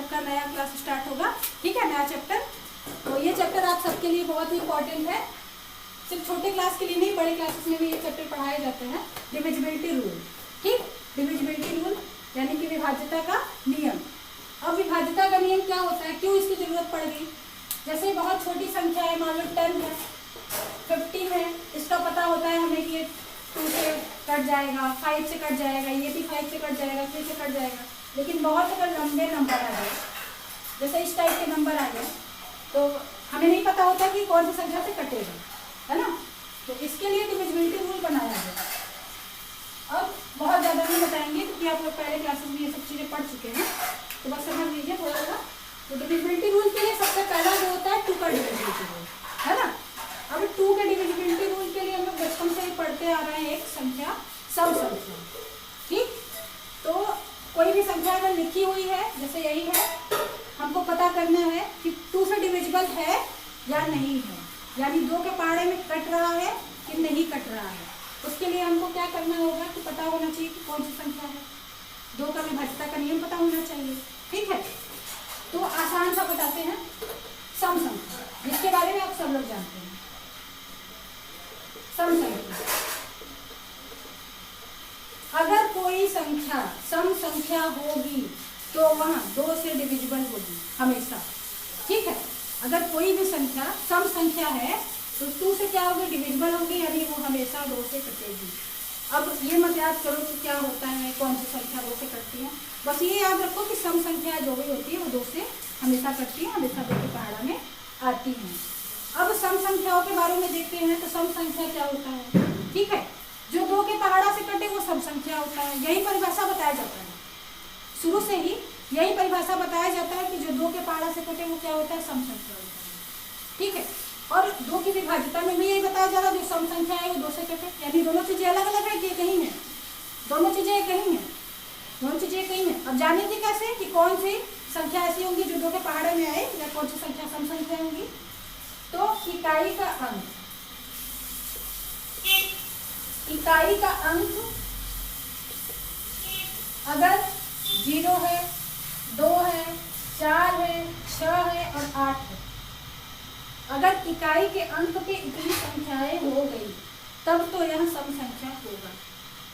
आपका नया class start होगा, ठीक है, नया चैप्टर। तो ये चैप्टर आप सबके लिए बहुत ही इंपॉर्टेंट है, सिर्फ छोटे क्लास के लिए नहीं, बड़े क्लासेस में भी ये चैप्टर पढ़ाए जाते हैं। डिविजिबिलिटी रूल, ठीक, डिविजिबिलिटी रूल यानी कि विभाज्यता का नियम। अब विभाज्यता का नियम क्या होता है, क्यों इसकी जरूरत पड़ गई? जैसे बहुत छोटी संख्या है, मान लो 10 है, 50 है, इसका पता होता है हमें कि 2 से कट जाएगा, 5 से कट जाएगा, ये भी 5 से कट जाएगा, 3 से कट जाएगा। लेकिन बहुत अगर लंबे नंबर आ जाए, जैसे इस टाइप के नंबर आ जाए, तो हमें नहीं पता होता कि कौन सी संख्या से कटेगा, है ना। तो इसके लिए डिविजिबिलिटी रूल बनाया गया। अब बहुत ज़्यादा नहीं बताएंगे क्योंकि आप लोग पहले क्लासेस में ये सब चीज़ें पढ़ चुके हैं, तो बस समझ लीजिए थोड़ा सा। तो डिविजिबिलिटी रूल के लिए सबसे पहला जो होता है 2 का डिविजिबिलिटी रूल, है ना। अब 2 के डिविजिबिलिटी रूल के लिए हम लोग बचपन से ही पढ़ते आ रहे हैं एक संख्या, सम संख्या, ठीक। तो कोई भी संख्या अगर लिखी हुई है, जैसे यही है, हमको पता करना है कि 2 से डिविजिबल है या नहीं है, यानी 2 के पहाड़े में कट रहा है कि नहीं कट रहा है। उसके लिए हमको क्या करना होगा कि पता होना चाहिए कि कौन सी संख्या है, 2 का विभाज्यता का नियम पता होना चाहिए, ठीक है। तो आसान सा बताते हैं, सम संख्या, जिसके बारे में आप सब लोग जानते हैं। सम संख्या, अगर कोई संख्या सम संख्या होगी तो वहाँ 2 से डिविजिबल होगी हमेशा, ठीक है। अगर कोई भी संख्या सम संख्या है तो 2 से क्या होगी, डिविजिबल होगी, यानी वो हमेशा 2 से कटेगी। अब ये मत याद करो कि क्या होता है, कौन सी संख्या 2 से कटती है, बस ये याद रखो कि सम संख्या जो भी होती है वो 2 से हमेशा कटती है, हमेशा 2 के पहाड़ा में आती हैं। अब सम संख्याओं के बारे में देखते हैं। तो सम संख्या क्या होता है, ठीक है, जो 2 के पहाड़ा से कटे वो सम संख्या होता है। यही परिभाषा बताया जाता है, शुरू से ही यही परिभाषा बताया जाता है कि जो 2 के पहाड़ा से कटे वो क्या होता है, सम संख्या होता है, ठीक है। और 2 की विभाज्यता में भी यही बताया जा रहा है, जो सम संख्या है वो 2 से कटे, यानी दोनों चीजें अलग अलग है कि कहीं है, दोनों चीजें कहीं है, दोनों चीजें कहीं है। अब जानेंगे कैसे कि कौन सी संख्या ऐसी होंगी जो 2 के पहाड़े में आए, या कौन सी संख्या सम संख्या होंगी। तो इकाई का अंक, इकाई का अंक अगर 0 है, 2 है, 4 है, 6 है और 8 है, अगर इकाई के अंक पे इतनी संख्याएं हो गई तब तो यह सम संख्या होगा,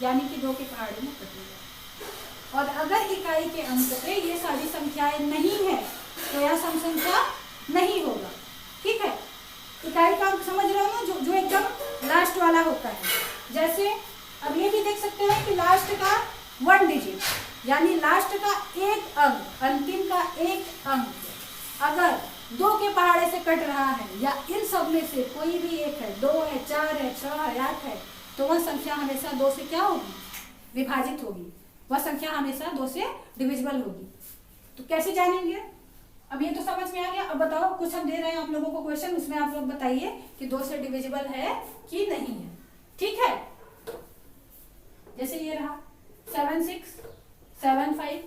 यानी कि 2 के पहाड़े में कटेगा। और अगर इकाई के अंक पे ये सारी संख्याएं नहीं है तो यह सम संख्या नहीं होगा, ठीक है। इकाई का अंक समझ रहे हो ना, जो एकदम लास्ट वाला होता है। जैसे अब ये भी देख सकते हैं कि लास्ट का 1 डिजिट, यानी लास्ट का एक अंक, अंतिम का एक अंक अगर 2 के पहाड़े से कट रहा है, या इन सब में से कोई भी एक है, 2 है, 4 है, 6 है, 8 है, तो वह संख्या हमेशा 2 से क्या होगी, विभाजित होगी, वह संख्या हमेशा 2 से डिविजिबल होगी। तो कैसे जानेंगे, अब ये तो समझ में आ गया। अब बताओ, कुछ हम दे रहे हैं आप लोगों को क्वेश्चन, उसमें आप लोग बताइए कि 2 से डिविजिबल है कि नहीं है, ठीक है। जैसे ये रहा 7 6 7 5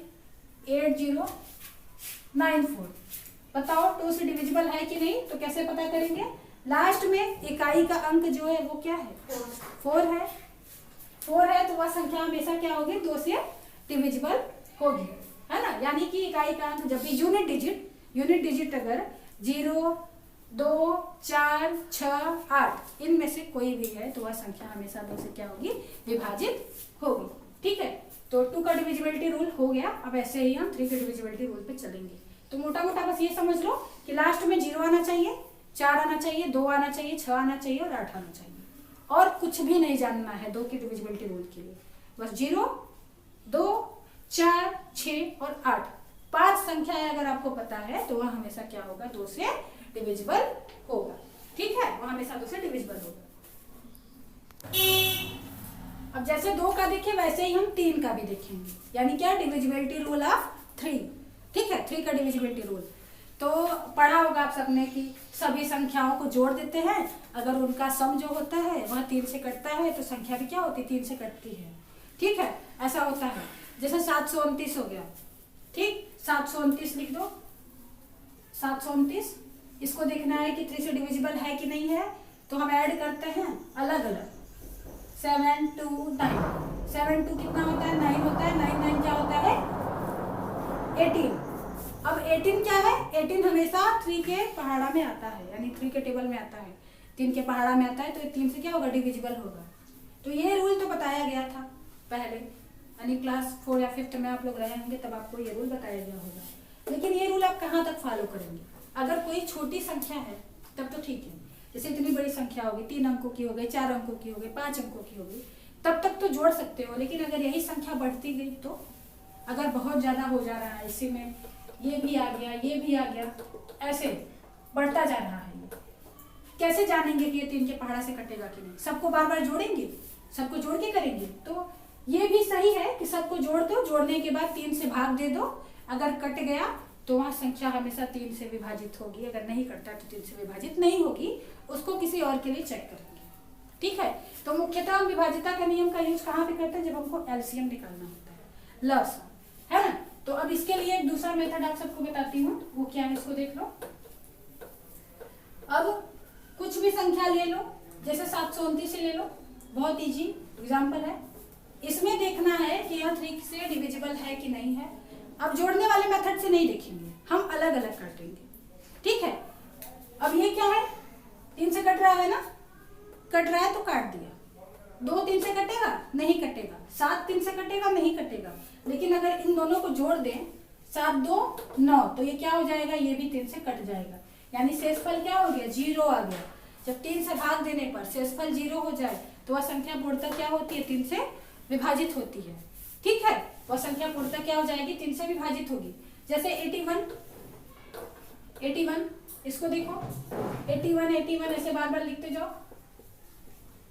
8 0 9 4, बताओ 2 से डिविजिबल है कि नहीं। तो कैसे पता करेंगे, लास्ट में इकाई का अंक जो है वो क्या है, 4 है, 4 है, तो वह संख्या हमेशा क्या होगी, 2 से डिविजिबल होगी, है ना। यानी कि इकाई का अंक जब भी यूनिट डिजिट अगर 0 2 4 6 8 इनमें से कोई भी है तो वह संख्या हमेशा 2 से क्या होगी, विभाजित होगी, ठीक है। तो 2 का डिविजिबिलिटी रूल हो गया। अब ऐसे ही हम 3 के डिविजिबिलिटी रूल पे चलेंगे। तो मोटा मोटा बस ये समझ लो कि लास्ट में 0 आना चाहिए, 4 आना चाहिए, 2 आना चाहिए, 6 आना चाहिए और 8 आना चाहिए, और कुछ भी नहीं जानना है 2 की डिविजिबिलिटी रूल के लिए। बस 0 2 4 6 और 8 5 संख्याएं अगर आपको पता है तो वह हमेशा क्या होगा, 2 से डिविजिबल होगा, ठीक है, वह हमेशा 2 से डिविजिबल होगा। अब जैसे 2 का देखे वैसे ही हम 3 का भी देखेंगे, यानी क्या, डिविजिबिलिटी रूल ऑफ 3, ठीक है, 3 का डिविजिबिलिटी रूल। तो पढ़ा होगा आप सबने कि सभी संख्याओं को जोड़ देते हैं, अगर उनका सम जो होता है वह 3 से कटता है तो संख्या भी क्या होती है, 3 से कटती है, ठीक है, ऐसा होता है। जैसे 729 हो गया, ठीक, 729 लिख दो, 729, इसको देखना है कि 3 से डिविजिबल है कि नहीं है, तो हम ऐड करते हैं अलग अलग, 7 2 9, 7 2 कितना होता है, 9 होता है, 9 9 क्या होता है, 18, अब 18 क्या है, 18 हमेशा 3 के पहाड़ा में आता है, यानी 3 के टेबल में आता है, 3 के पहाड़ा में आता है, तो 3 से क्या होगा, डिविजिबल होगा। तो ये रूल तो बताया गया था पहले, यानी क्लास 4 या 5 में आप लोग रहे होंगे तब आपको ये रूल बताया गया होगा। लेकिन ये रूल आप कहाँ तक फॉलो करेंगे? अगर कोई छोटी संख्या है तब तो ठीक है, जैसे इतनी बड़ी संख्या होगी, 3 अंकों की हो गई, 4 अंकों की हो गई, 5 अंकों की हो गई, तब तक तो जोड़ सकते हो। लेकिन अगर यही संख्या बढ़ती गई तो, अगर बहुत ज्यादा हो जा रहा है, इसी में ये भी आ गया, ये भी आ गया, ऐसे बढ़ता जा रहा है, कैसे जानेंगे कि ये 3 के पहाड़ा से कटेगा कि नहीं? सबको बार बार जोड़ेंगे, सबको जोड़ के करेंगे? तो ये भी सही है कि सबको जोड़ दो, जोड़ने के बाद 3 से भाग दे दो, अगर कट गया तो वहां संख्या हमेशा 3 से विभाजित होगी, अगर नहीं कटता तो 3 से विभाजित नहीं होगी, उसको किसी और के लिए चेक करेंगे। ठीक है, तो मुख्यतः हम विभाजिता का नियम का यूज कहाँ पे करते हैं? जब हमको एलसीएम निकालना होता है, लसा, है ना। तो अब इसके लिए एक दूसरा मेथड आप सबको बताती हूँ, वो क्या है इसको देख लो। अब कुछ भी संख्या ले लो, जैसे 729 ले लो, बहुत इजी एग्जाम्पल है। इसमें देखना है कि यह 3 से डिविजिबल है कि नहीं है। अब जोड़ने वाले मेथड से नहीं देखेंगे, हम अलग अलग काटेंगे। ठीक है, अब ये क्या है, 3 से कट रहा है ना, कट रहा है तो काट दिया। 2 3 से कटेगा? नहीं कटेगा। 7 3 से कटेगा? नहीं कटेगा। लेकिन अगर इन दोनों को जोड़ दें, 7 2 9, तो ये क्या हो जाएगा, ये भी 3 से कट जाएगा, यानी शेषफल क्या हो गया, 0 आ गया। जब 3 से भाग देने पर शेषफल 0 हो जाए तो वह संख्या पूर्णतः क्या होती है, 3 से विभाजित होती है। ठीक है, वह संख्या पूर्णतः क्या हो जाएगी, 3 से विभाजित होगी। जैसे 81 इसको देखो, 81 ऐसे बार बार लिखते जाओ,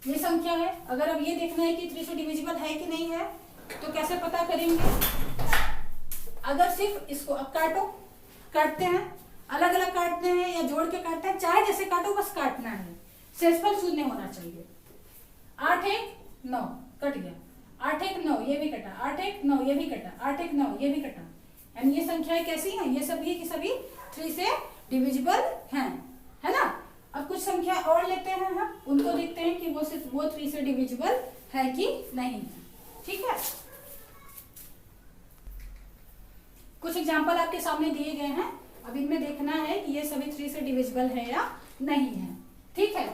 ये संख्या है। अगर अब ये देखना है कि 3 से डिविजिबल है कि नहीं है, तो कैसे पता करेंगे? अगर सिर्फ इसको अब काटते हैं, अलग अलग काटते हैं या जोड़ के काटते हैं, चाहे जैसे काटो, बस काटना है, शेषफल शून्य होना चाहिए। 8 1 9 कट गया, 8 1 9 ये भी कटा, 8 1 9 ये भी कटा, 8 1 9 ये भी कटा, यानी ये संख्याएं कैसी हैं, ये सभी की सभी 3 से डिविजिबल हैं, है ना। अब कुछ संख्या और लेते हैं हम, उनको देखते हैं कि वो 3 से डिविजिबल है कि नहीं है। ठीक है, कुछ एग्जाम्पल आपके सामने दिए गए हैं, अब इनमें देखना है कि ये सभी 3 से डिविजिबल है या नहीं है। ठीक है,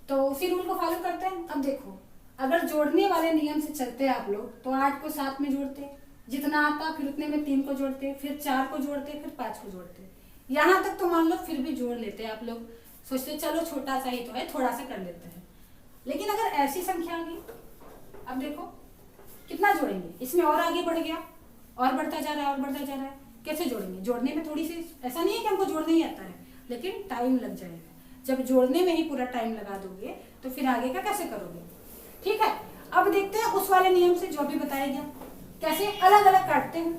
तो उसी रूल को फॉलो करते हैं। अब देखो, अगर जोड़ने वाले नियम से चलते आप लोग तो 8 को 7 में जोड़ते, जितना आता फिर उतने में 3 को जोड़ते, फिर 4 को जोड़ते, फिर 5 को जोड़ते, यहाँ तक तो मान लो फिर भी जोड़ लेते आप लोग, सोचते चलो छोटा सा ही तो है, थोड़ा सा कर लेते हैं। लेकिन अगर ऐसी संख्या आ गई, अब देखो कितना जोड़ेंगे, इसमें और आगे बढ़ गया, और बढ़ता जा रहा है, और बढ़ता जा रहा है, कैसे जोड़ेंगे? जोड़ने में थोड़ी सी, ऐसा नहीं है कि हमको जोड़ना ही आता है, लेकिन टाइम लग जाएगा। जब जोड़ने में ही पूरा टाइम लगा दोगे तो फिर आगे का कैसे करोगे? ठीक है, अब देखते हैं उस वाले नियम से जो अभी बताया गया, कैसे अलग अलग काटते हैं।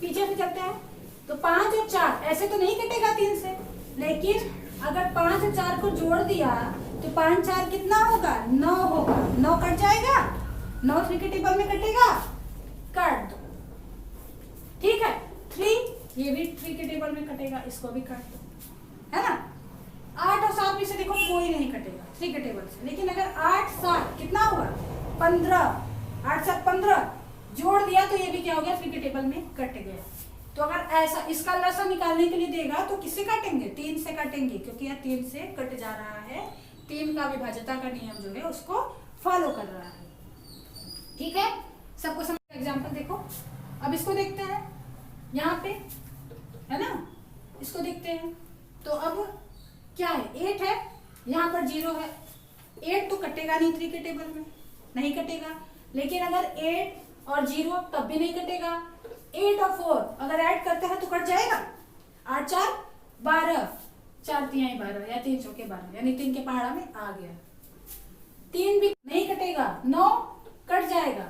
पीछे से चलते हैं, तो 5 और 4 ऐसे तो नहीं कटेगा 3 से, लेकिन अगर 5 और 4 को जोड़ दिया तो 5 4 कितना होगा, 9 होगा, 9 कट जाएगा, 9 3 के टेबल में कटेगा, काट दो। ठीक है, 3 ये भी 3 के टेबल में कटेगा, इसको भी काट दो, है ना। 8 और 7 में से देखो कोई नहीं कटेगा 3 के टेबल से, लेकिन अगर 8 7 कितना हुआ, 15, 8 7 15 जोड़ दिया तो ये भी क्या हो गया, 3 के टेबल में कट गया। तो अगर ऐसा इसका लसा निकालने के लिए देगा तो किससे काटेंगे, 3 से काटेंगे, क्योंकि यह 3 से कट जा रहा है, 3 का विभाज्यता का नियम जो है उसको फॉलो कर रहा है। ठीक है, सबको समझ। एग्जाम्पल देखो, अब इसको देखते हैं, यहाँ पे है ना, इसको देखते हैं। तो अब क्या है, 8 है, यहाँ पर 0 है, 8 तो कटेगा नहीं 3 के टेबल में, नहीं कटेगा। लेकिन अगर 8 और 0 तब भी नहीं कटेगा। 8 और 4 अगर ऐड करते हैं तो कट जाएगा, 8 4 12, 4 3 12 या 3 चौके 12, यानी 3 के पहाड़ा में आ गया। 3 भी नहीं कटेगा, 9 कट जाएगा,